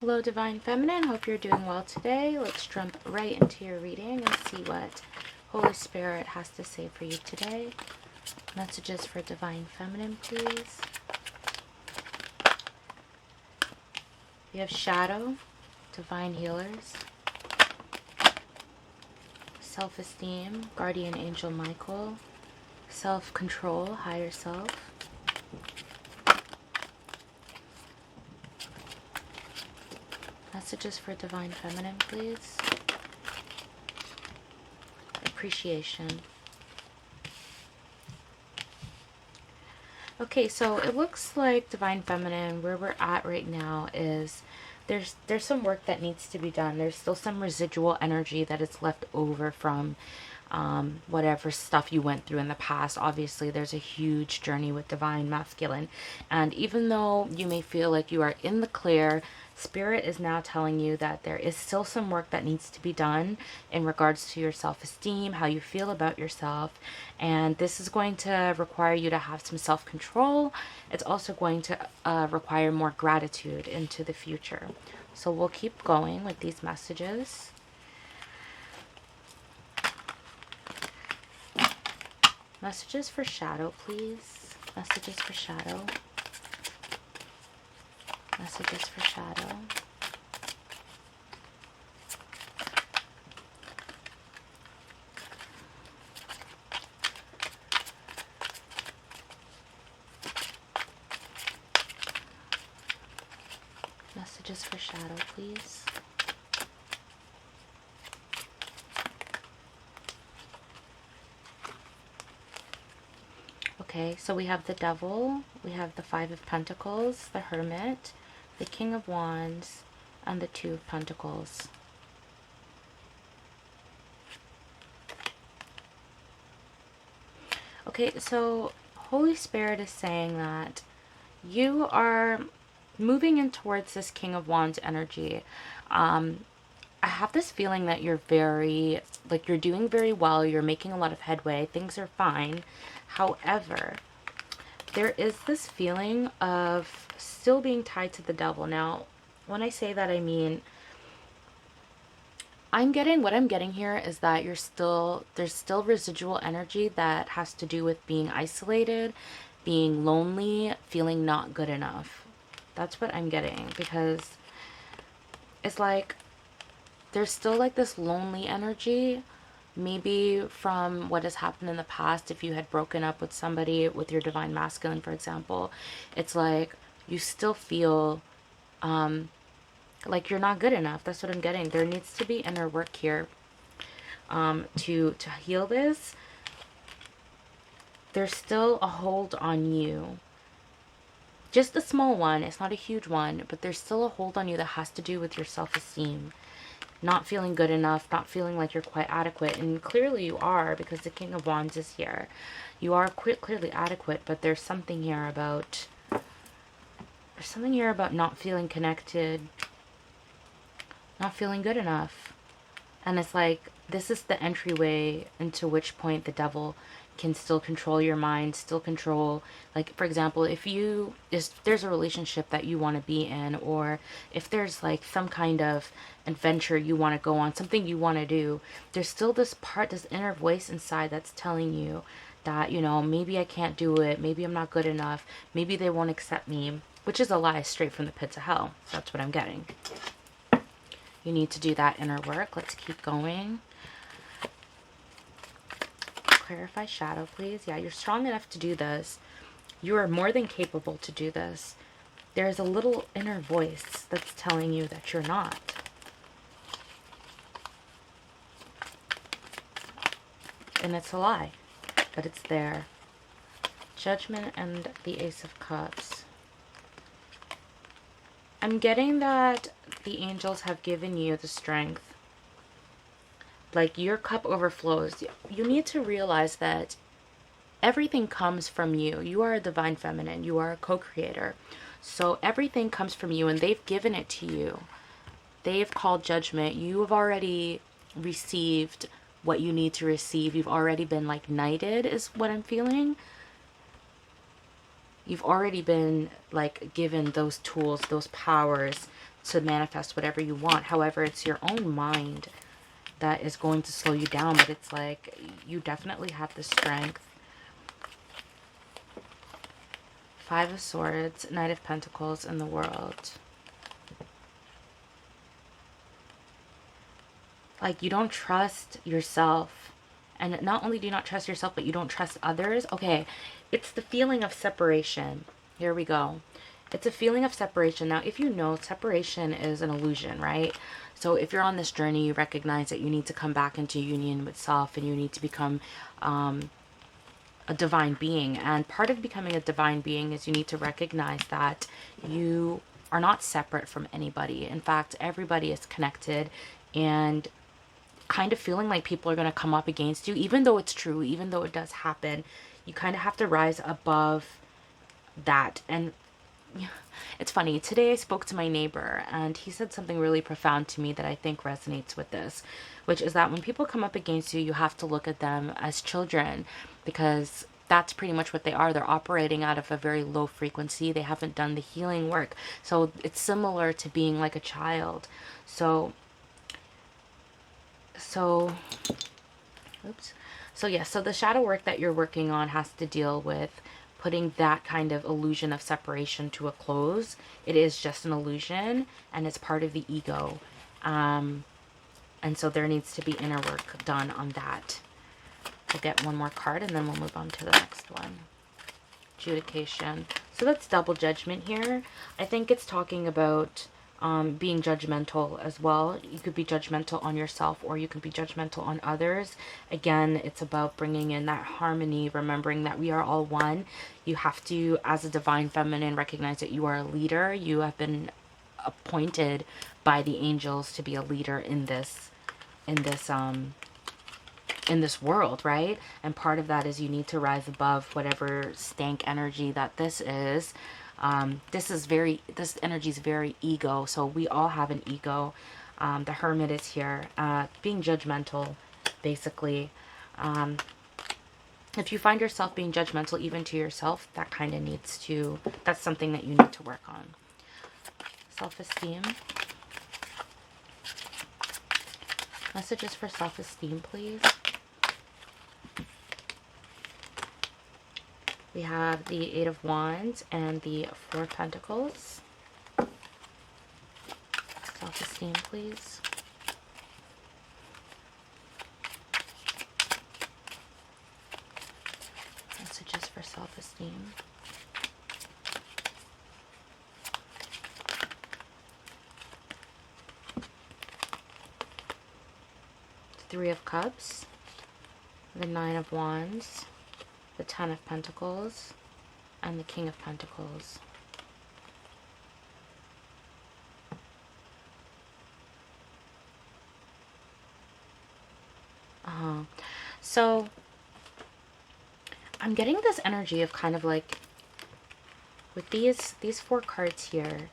Hello, Divine Feminine. Hope you're doing well today. Let's jump right into your reading and see what Holy Spirit has to say for you today. Messages for Divine Feminine, please. We have Shadow, Divine Healers, Self-Esteem, Guardian Angel Michael, Self-Control, Higher Self. Messages for Divine Feminine, please. Appreciation. Okay, so it looks like Divine Feminine, where we're at right now is there's some work that needs to be done. There's still some residual energy that is left over from whatever stuff you went through in the past. Obviously, there's a huge journey with Divine Masculine. And even though you may feel like you are in the clear, Spirit is now telling you that there is still some work that needs to be done in regards to your self-esteem, how you feel about yourself. And this is going to require you to have some self-control. It's also going to require more gratitude into the future. So we'll keep going with these messages. Messages for Shadow, please. Messages for Shadow. Messages for Shadow. Messages for Shadow, please. Okay, so we have the Devil, we have the Five of Pentacles, the Hermit, the King of Wands, and the Two of Pentacles. Okay, so Holy Spirit is saying that you are moving in towards this King of Wands energy. I have this feeling that you're you're doing very well, you're making a lot of headway, things are fine. However, there is this feeling of still being tied to the Devil. Now, when I say that, I mean, what I'm getting here is that there's still residual energy that has to do with being isolated, being lonely, feeling not good enough. That's what I'm getting, because it's like there's still like this lonely energy, maybe from what has happened in the past. If you had broken up with somebody, with your Divine Masculine, for example, it's like you still feel like you're not good enough. That's what I'm getting. There needs to be inner work here to heal this. There's still a hold on you. Just a small one. It's not a huge one, but there's still a hold on you that has to do with your self-esteem. Not feeling good enough, not feeling like you're quite adequate. And clearly you are, because the King of Wands is here. You are clearly adequate, but there's something here about not feeling connected, not feeling good enough. And it's like, this is the entryway into which point the Devil can still control your mind, still control, like, for example, if there's a relationship that you want to be in, or if there's like some kind of adventure you want to go on, something you want to do, there's still this inner voice inside that's telling you that, you know, maybe I can't do it, maybe I'm not good enough, maybe they won't accept me, which is a lie straight from the pits of hell. That's what I'm getting. You need to do that inner work. Let's keep going. Clarify Shadow, please. Yeah, you're strong enough to do this. You are more than capable to do this. There's a little inner voice that's telling you that you're not. And it's a lie, but it's there. Judgment and the Ace of Cups. I'm getting that the angels have given you the strength. Like, your cup overflows. You need to realize that everything comes from you. You are a Divine Feminine. You are a co-creator. So everything comes from you, and they've given it to you. They've called judgment. You have already received what you need to receive. You've already been like knighted, is what I'm feeling. You've already been like given those tools, those powers to manifest whatever you want. However, it's your own mind that is going to slow you down, but it's like you definitely have the strength. Five of Swords, Knight of Pentacles, and the World. Like, you don't trust yourself. And not only do you not trust yourself, but you don't trust others. Okay, it's the feeling of separation. Here we go. It's a feeling of separation. Now, if you know, separation is an illusion, right? So if you're on this journey, you recognize that you need to come back into union with self, and you need to become a divine being. And part of becoming a divine being is you need to recognize that you are not separate from anybody. In fact, everybody is connected, and kind of feeling like people are going to come up against you, even though it's true, even though it does happen, you kind of have to rise above that. And it's funny, today I spoke to my neighbor, and he said something really profound to me that I think resonates with this, which is that when people come up against you, you have to look at them as children, because that's pretty much what they are. They're operating out of a very low frequency. They haven't done the healing work. So it's similar to being like a child. So the shadow work that you're working on has to deal with putting that kind of illusion of separation to a close. It is just an illusion, and it's part of the ego. And so there needs to be inner work done on that. We'll get one more card, and then we'll move on to the next one. Adjudication. So that's double judgment here. I think it's talking about being judgmental as well. You could be judgmental on yourself, or you could be judgmental on others. Again, it's about bringing in that harmony, remembering that we are all one. You have to, as a divine feminine, recognize that you are a leader. You have been appointed by the angels to be a leader in this world, right? And part of that is you need to rise above whatever stank energy that this is. This energy is very ego, so we all have an ego. The Hermit is here, being judgmental, basically. If you find yourself being judgmental even to yourself, that kind of that's something that you need to work on. Self-esteem. Messages for self-esteem, please. We have the Eight of Wands and the Four of Pentacles. Self-esteem, please. Messages for self-esteem. Three of Cups. The Nine of Wands. The Ten of Pentacles, and the King of Pentacles. So I'm getting this energy of kind of like, with these four cards here,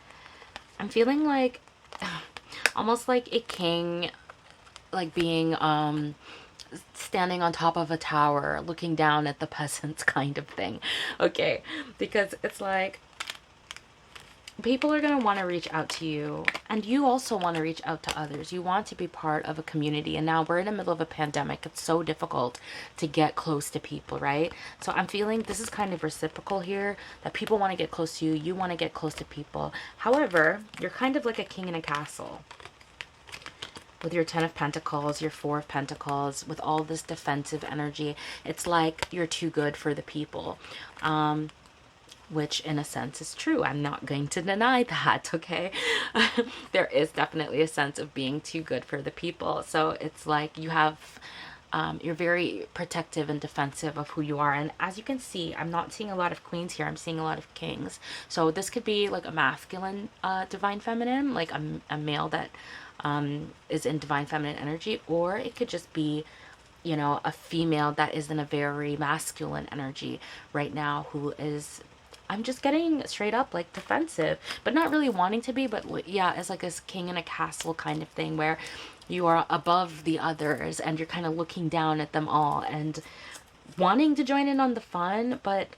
I'm feeling like almost like a king, like being standing on top of a tower looking down at the peasants kind of thing. Okay, because it's like people are going to want to reach out to you, and you also want to reach out to others. You want to be part of a community, and now we're in the middle of a pandemic. It's so difficult to get close to people, right? So I'm feeling this is kind of reciprocal here, that people want to get close to you, you want to get close to people. However, you're kind of like a king in a castle. With your Ten of Pentacles, your Four of Pentacles, with all this defensive energy, it's like you're too good for the people, which in a sense is true. I'm not going to deny that, okay? There is definitely a sense of being too good for the people. So it's like you have, you're very protective and defensive of who you are. And as you can see, I'm not seeing a lot of queens here. I'm seeing a lot of kings. So this could be like a masculine divine feminine, like a male that is in divine feminine energy, or it could just be, you know, a female that is in a very masculine energy right now, who is, I'm just getting straight up like defensive, but not really wanting to be, but yeah, it's like this king in a castle kind of thing where you are above the others and you're kind of looking down at them all and wanting to join in on the fun, but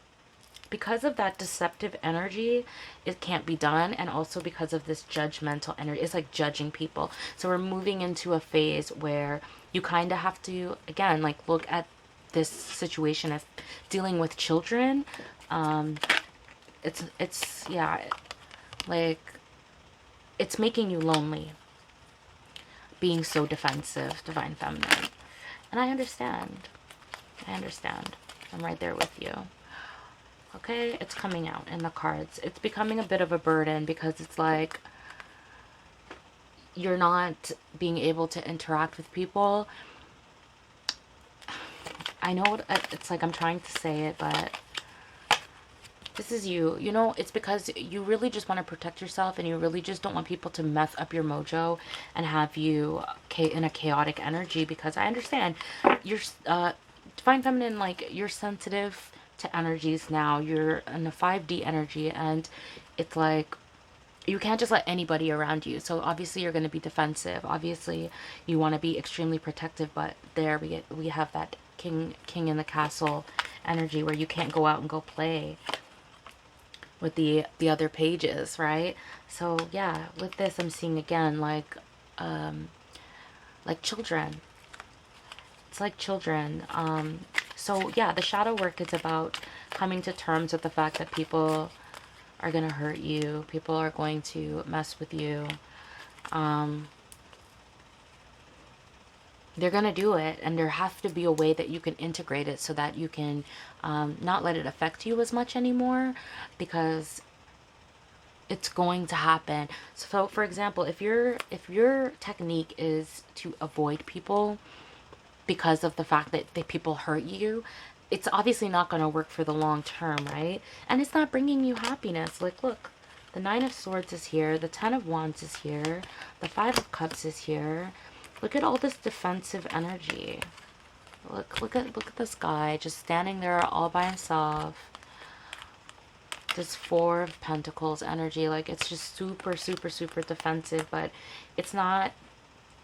because of that deceptive energy, it can't be done. And also because of this judgmental energy, it's like judging people. So we're moving into a phase where you kind of have to, again, like look at this situation as dealing with children. It's yeah, like it's making you lonely, being so defensive, divine feminine. And I understand. I understand. I'm right there with you. Okay, it's coming out in the cards. It's becoming a bit of a burden because it's like you're not being able to interact with people. I know it's like I'm trying to say it, but this is you. You know, it's because you really just want to protect yourself and you really just don't want people to mess up your mojo and have you in a chaotic energy, because I understand you're divine feminine, like you're sensitive to energies now. You're in a 5D energy, and it's like you can't just let anybody around you. So obviously you're going to be defensive. Obviously you want to be extremely protective, but there we have that king in the castle energy where you can't go out and go play with the other pages, right? So yeah, with this I'm seeing again like children. It's like children. So yeah, the shadow work is about coming to terms with the fact that people are going to hurt you. People are going to mess with you. They're going to do it, and there has to be a way that you can integrate it so that you can not let it affect you as much anymore, because it's going to happen. So for example, if your technique is to avoid people because of the fact that people hurt you, it's obviously not going to work for the long term, right? And it's not bringing you happiness. Like, look, the 9 of Swords is here, the 10 of Wands is here, the 5 of Cups is here. Look at all this defensive energy. Look at this guy just standing there all by himself. This 4 of Pentacles energy, like it's just super, super, super defensive, but it's not.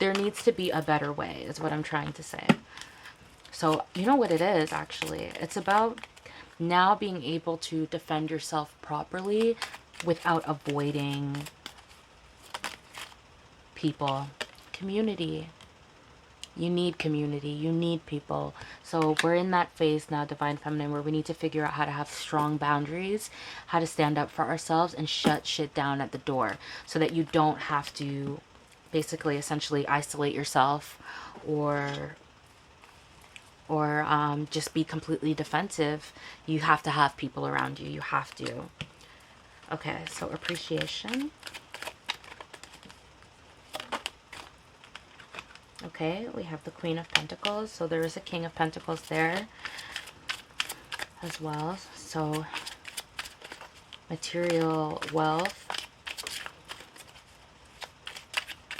There needs to be a better way, is what I'm trying to say. So you know what it is, actually. It's about now being able to defend yourself properly without avoiding people. Community. You need community. You need people. So we're in that phase now, Divine Feminine, where we need to figure out how to have strong boundaries, how to stand up for ourselves and shut shit down at the door so that you don't have to basically essentially isolate yourself or just be completely defensive. You have to have people around you. You have to. Okay, so appreciation. Okay, we have the Queen of Pentacles. So there is a King of Pentacles there as well. So material wealth.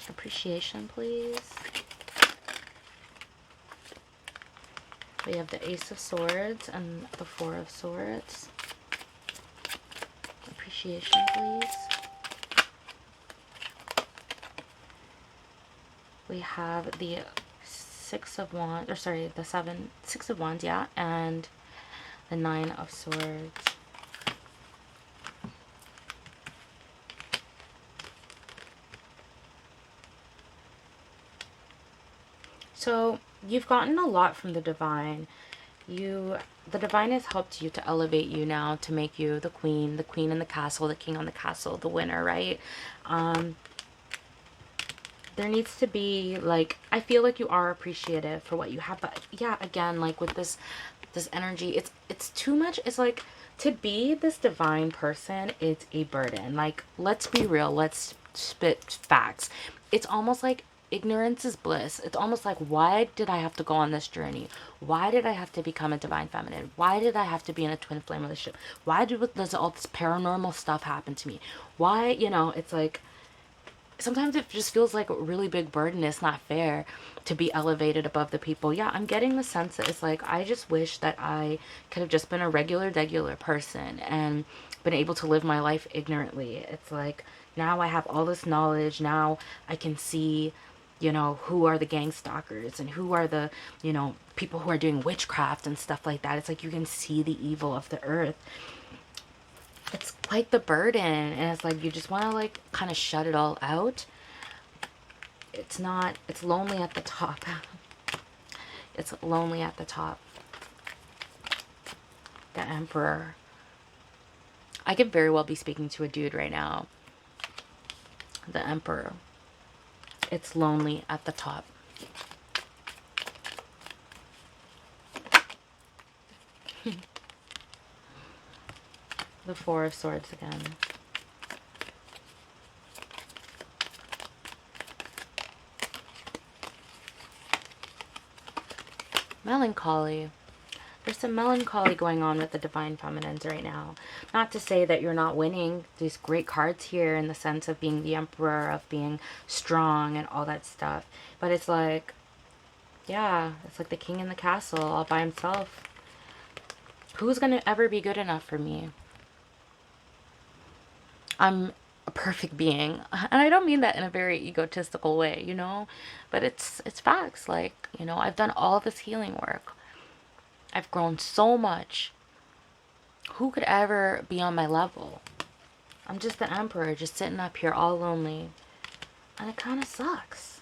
Appreciation, please. We have the Ace of Swords and the 4 of Swords. Appreciation, please. We have the 6 of Wands, or sorry, the 6 of Wands, yeah, and the 9 of Swords. So you've gotten a lot from the Divine. The Divine has helped you to elevate you now, to make you the Queen in the castle, the King on the castle, the winner, right? There needs to be, like, I feel like you are appreciative for what you have, but yeah, again, like with this energy, it's too much. It's like, to be this divine person, it's a burden. Like, let's be real, let's spit facts. It's almost like ignorance is bliss. It's almost like, why did I have to go on this journey? Why did I have to become a divine feminine? Why did I have to be in a twin flame relationship? Why does all this paranormal stuff happen to me? Why, you know, it's like, sometimes it just feels like a really big burden. It's not fair to be elevated above the people. Yeah, I'm getting the sense that it's like, I just wish that I could have just been a regular person and been able to live my life ignorantly. It's like, now I have all this knowledge. Now I can see, you know, who are the gang stalkers and who are the, you know, people who are doing witchcraft and stuff like that. It's like you can see the evil of the earth. it's quite the burden, and it's like you just want to like kind of shut it all out. It's not, it's lonely at the top. It's lonely at the top. The Emperor. I could very well be speaking to a dude right now. The Emperor. It's lonely at the top. The Four of Swords again. Melancholy. There's some melancholy going on with the Divine Feminines right now. Not to say that you're not winning these great cards here in the sense of being the Emperor, of being strong and all that stuff. But it's like, yeah, it's like the king in the castle all by himself. Who's going to ever be good enough for me? I'm a perfect being. And I don't mean that in a very egotistical way, you know? But it's facts. Like, you know, I've done all this healing work. I've grown so much. Who could ever be on my level? I'm just the Emperor, just sitting up here all lonely. And it kind of sucks.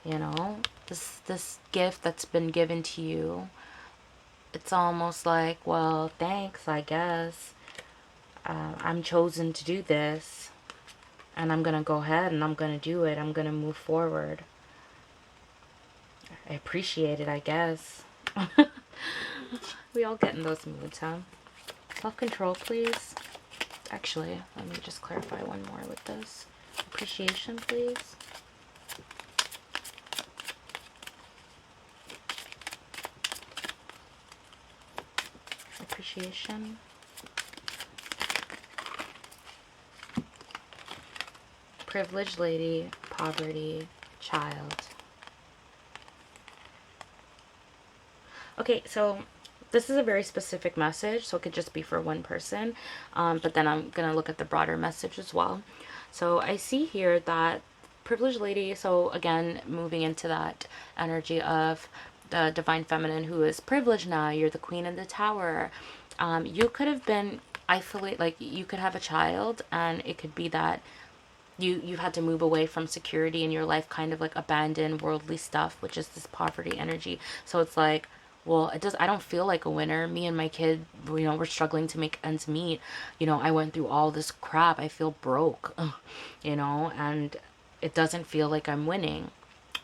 You know? This gift that's been given to you. It's almost like, well, thanks, I guess. I'm chosen to do this. And I'm going to go ahead and I'm going to do it. I'm going to move forward. I appreciate it, I guess. We all get in those moods, huh? Self-control, please. Actually, let me just clarify one more with this. Appreciation, please. Appreciation. Privileged lady, poverty, child. Okay, so this is a very specific message, so it could just be for one person, but then I'm going to look at the broader message as well. So I see here that privileged lady, so again, moving into that energy of the Divine Feminine who is privileged now, you're the Queen in the Tower. You could have been isolated, like you could have a child, and it could be that you've had to move away from security in your life, kind of like abandon worldly stuff, which is this poverty energy. So it's like, well, I don't feel like a winner. Me and my kid, you know, we're struggling to make ends meet. You know, I went through all this crap. I feel broke, you know, and it doesn't feel like I'm winning.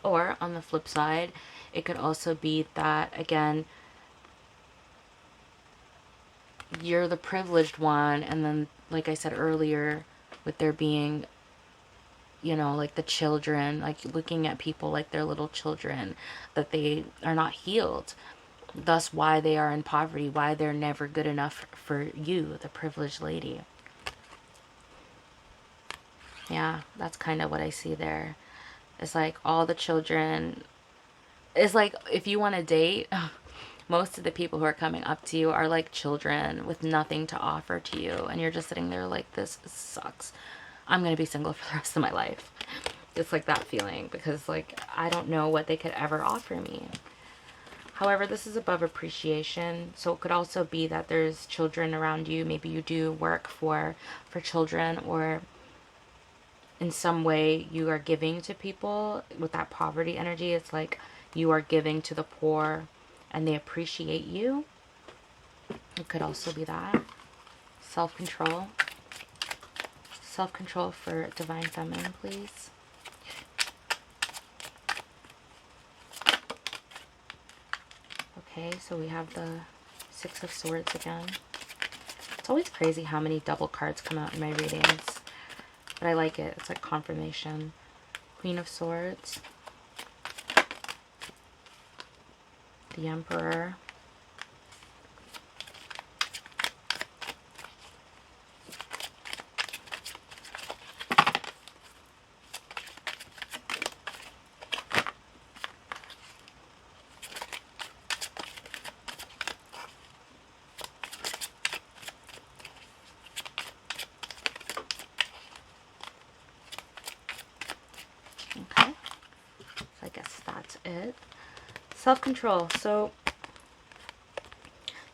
Or on the flip side, it could also be that, again, you're the privileged one. And then, like I said earlier, with there being, you know, like the children, like looking at people like they're little children, that they are not healed. Thus why they are in poverty, why they're never good enough for you, the privileged lady. Yeah, that's kind of what I see there. It's like all the children, it's like if you want to date, most of the people who are coming up to you are like children with nothing to offer to you. And you're just sitting there like, this sucks. I'm going to be single for the rest of my life. It's like that feeling, because like I don't know what they could ever offer me. However, this is above appreciation, so it could also be that there's children around you. Maybe you do work for children, or in some way you are giving to people with that poverty energy. It's like you are giving to the poor and they appreciate you. It could also be that. Self-control. Self-control for Divine Feminine, please. Okay, so we have the Six of Swords again. It's always crazy how many double cards come out in my readings. But I like it. It's like confirmation. Queen of Swords. The Emperor. Okay, so I guess that's it. Self-control. So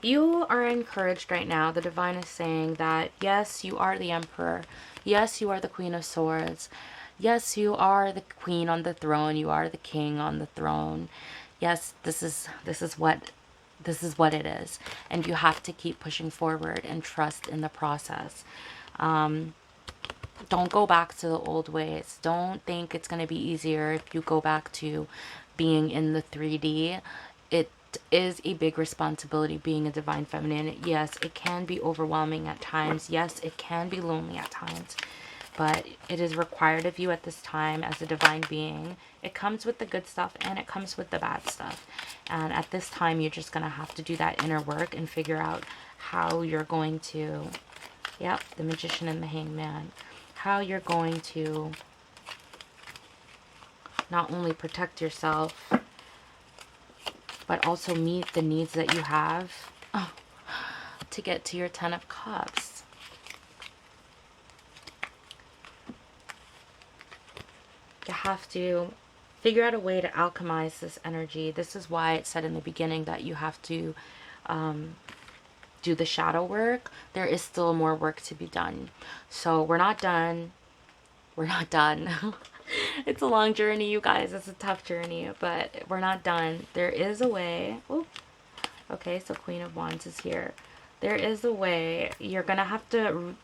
You are encouraged right now. The divine is saying that, yes, you are the emperor. Yes, you are the queen of swords. Yes, you are the queen on the throne. You are the king on the throne. Yes, this is what it is. And you have to keep pushing forward and trust in the process. Don't go back to the old ways. Don't think it's going to be easier if you go back to being in the 3D. It is a big responsibility being a divine feminine. Yes, it can be overwhelming at times. Yes, it can be lonely at times. But it is required of you at this time as a divine being. It comes with the good stuff and it comes with the bad stuff. And at this time, you're just going to have to do that inner work and figure out how you're going to, yep, the Magician and the Hangman, how you're going to not only protect yourself, but also meet the needs that you have to get to your 10 of Cups. You have to figure out a way to alchemize this energy. This is why it said in the beginning that you have to do the shadow work. There is still more work to be done. So we're not done. We're not done. It's a long journey, you guys. It's a tough journey, but we're not done. There is a way. Ooh. Okay, so Queen of Wands is here. There is a way. You're going to have to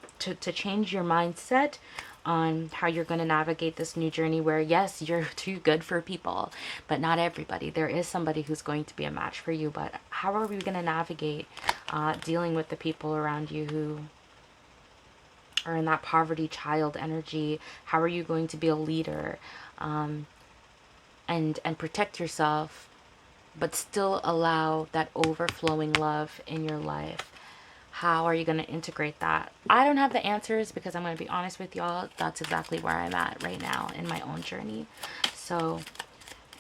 change your mindset on how you're going to navigate this new journey where, yes, you're too good for people, but not everybody. There is somebody who's going to be a match for you, but how are we going to navigate dealing with the people around you who are in that poverty child energy? How are you going to be a leader and protect yourself, but still allow that overflowing love in your life? How are you going to integrate that? I don't have the answers because I'm going to be honest with y'all. That's exactly where I'm at right now in my own journey. So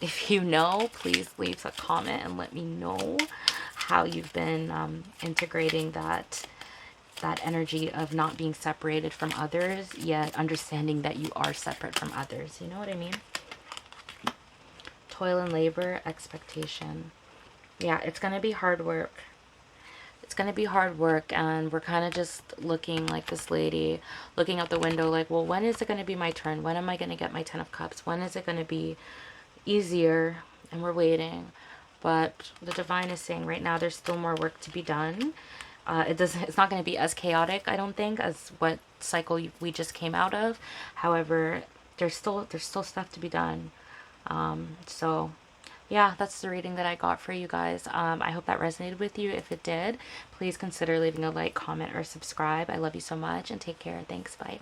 if you know, please leave a comment and let me know how you've been integrating that energy of not being separated from others, yet understanding that you are separate from others. You know what I mean? Toil and labor, expectation. Yeah, it's going to be hard work. It's going to be hard work, and we're kind of just looking like this lady, looking out the window like, well, when is it going to be my turn? When am I going to get my 10 of Cups? When is it going to be easier? And we're waiting. But the divine is saying right now there's still more work to be done. It's not going to be as chaotic, I don't think, as what cycle we just came out of. However, there's still stuff to be done. So yeah, that's the reading that I got for you guys. I hope that resonated with you. If it did, please consider leaving a like, comment, or subscribe. I love you so much, and take care. Thanks. Bye.